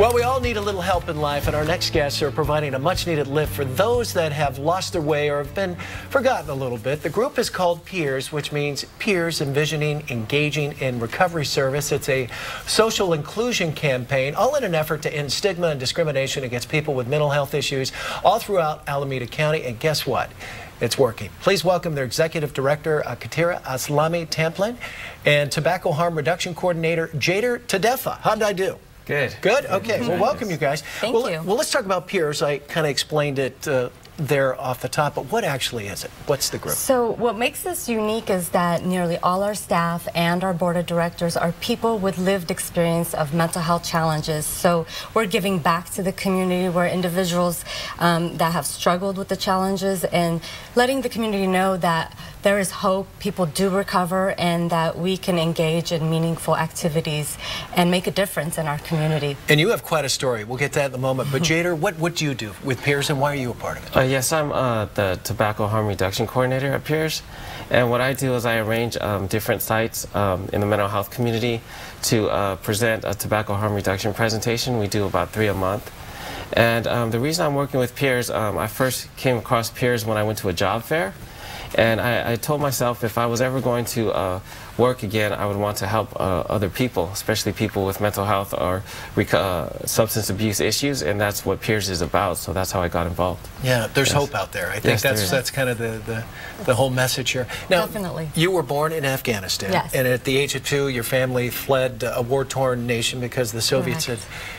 Well, we all need a little help in life, and our next guests are providing a much-needed lift for those that have lost their way or have been forgotten a little bit. The group is called PEERS, which means Peers Envisioning Engaging in Recovery Service. It's a social inclusion campaign, all in an effort to end stigma and discrimination against people with mental health issues all throughout Alameda County. And guess what? It's working. Please welcome their Executive Director, Katira Aslami-Tamplin, and Tobacco Harm Reduction Coordinator, Jader Tadefa. How did I do? Good. Good? Okay. Well, welcome you guys. Thank you. Well, let's talk about PEERS. I kind of explained it there off the top, but what actually is it? What's the group? So what makes this unique is that nearly all our staff and our board of directors are people with lived experience of mental health challenges. So we're giving back to the community. We're individuals that have struggled with the challenges and letting the community know that there is hope, people do recover, and that we can engage in meaningful activities and make a difference in our community. And you have quite a story. We'll get to that in a moment. But Jader, what do you do with PEERS, and why are you a part of it? Yes, I'm the Tobacco Harm Reduction Coordinator at PEERS. And what I do is I arrange different sites in the mental health community to present a tobacco harm reduction presentation. We do about 3 a month. And the reason I'm working with PEERS, I first came across PEERS when I went to a job fair. And I told myself if I was ever going to work again, I would want to help other people, especially people with mental health or substance abuse issues, and that's what PEERS is about, so that's how I got involved. Yeah, there's hope out there. I think that's kind of the whole message here. Now, definitely. You were born in Afghanistan, yes. And at the age of 2, your family fled a war-torn nation because the Soviets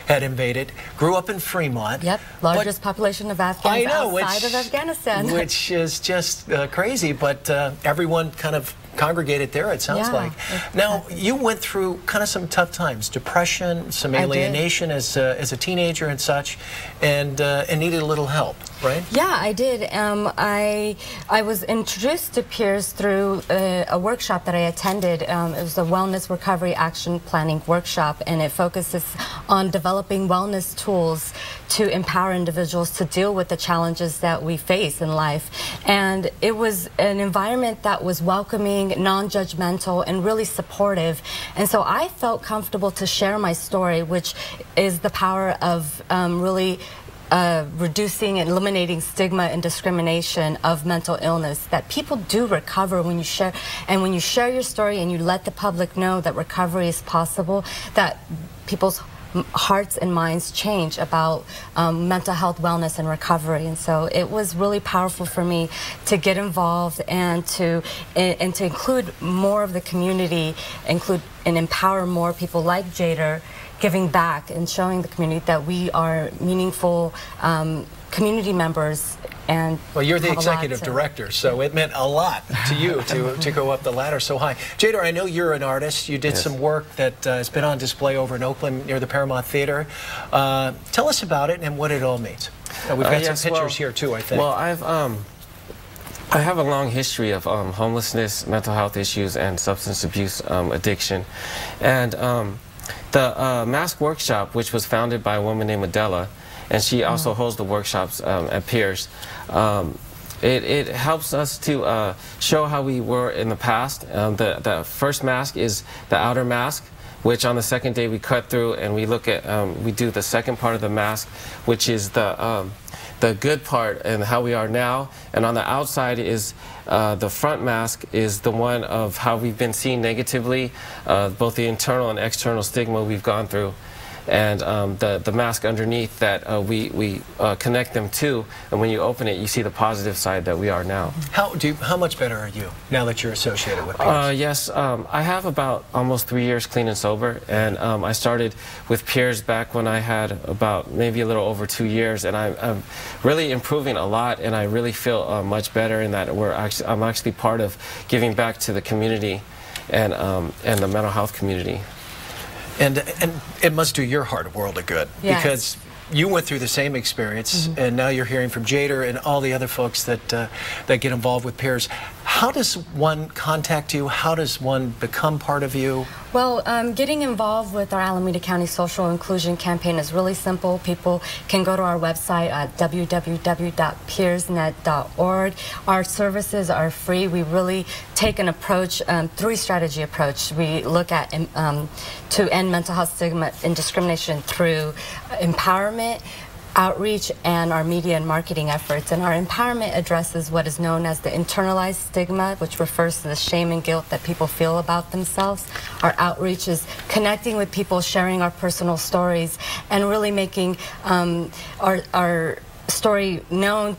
had invaded. Grew up in Fremont. Yep, largest population of Afghans outside of Afghanistan. Which is just crazy, but everyone kind of congregated there, it sounds like. Now, you went through kind of some tough times, depression, some alienation as a teenager and such, and needed a little help, right? Yeah, I did. I was introduced to PEERS through a workshop that I attended. It was a Wellness Recovery Action Planning workshop, and it focuses on developing wellness tools to empower individuals to deal with the challenges that we face in life. And it was an environment that was welcoming, non-judgmental, and really supportive. And so I felt comfortable to share my story, which is the power of really reducing and eliminating stigma and discrimination of mental illness, that people do recover when you share. And when you share your story and you let the public know that recovery is possible, that people's hearts and minds change about mental health, wellness, and recovery. And so it was really powerful for me to get involved and to include more of the community, include and empower more people like Jader, giving back and showing the community that we are meaningful community members. And well, you're the executive director, so it meant a lot to you to go up the ladder so high. Jader, I know you're an artist. You did some work that has been on display over in Oakland near the Paramount Theater. Tell us about it and what it all means. We've got some pictures here too, I think. Well, I have a long history of homelessness, mental health issues, and substance abuse addiction. And the Mask Workshop, which was founded by a woman named Adela, and she also holds the workshops at PEERS. It helps us to show how we were in the past. The first mask is the outer mask, which on the second day we cut through and we look at, we do the second part of the mask, which is the good part and how we are now. And on the outside is the front mask is the one of how we've been seen negatively, both the internal and external stigma we've gone through. And the mask underneath that we connect them to, and when you open it, you see the positive side that we are now. How much better are you now that you're associated with PEERS? Yes, I have about almost 3 years clean and sober, and I started with PEERS back when I had about maybe a little over 2 years, and I'm really improving a lot, and I really feel much better in that I'm actually part of giving back to the community and the mental health community. And it must do your heart a world of good, because you went through the same experience, and now you're hearing from Jader and all the other folks that get involved with PEERS. How does one contact you? How does one become part of you? Well, getting involved with our Alameda County Social Inclusion Campaign is really simple. People can go to our website at www.peersnet.org. Our services are free. We really take an approach, three-strategy approach. We look at to end mental health stigma and discrimination through empowerment, outreach, and our media and marketing efforts. And our empowerment addresses what is known as the internalized stigma, which refers to the shame and guilt that people feel about themselves. Our outreach is connecting with people, sharing our personal stories, and really making our story known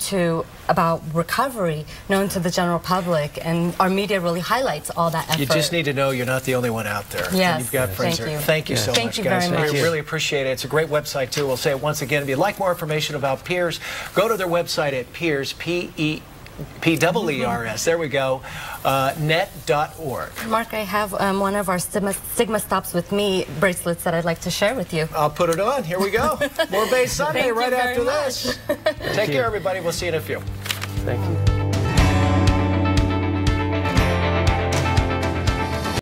about recovery, known to the general public, and our media really highlights all that effort. You just need to know you're not the only one out there. Yes. You've got friends Thank here. you. Thank you so much, Thank you guys. very much. We really appreciate it. It's a great website, too. We'll say it once again. If you'd like more information about Peers, go to their website at Peers, P-E-E-R-S, there we go, net.org. Mark, I have one of our Stigma Stops With Me bracelets that I'd like to share with you. I'll put it on. Here we go. More Bay Sunday Thank right you after very this. Take care, everybody. We'll see you in a few. Thank you.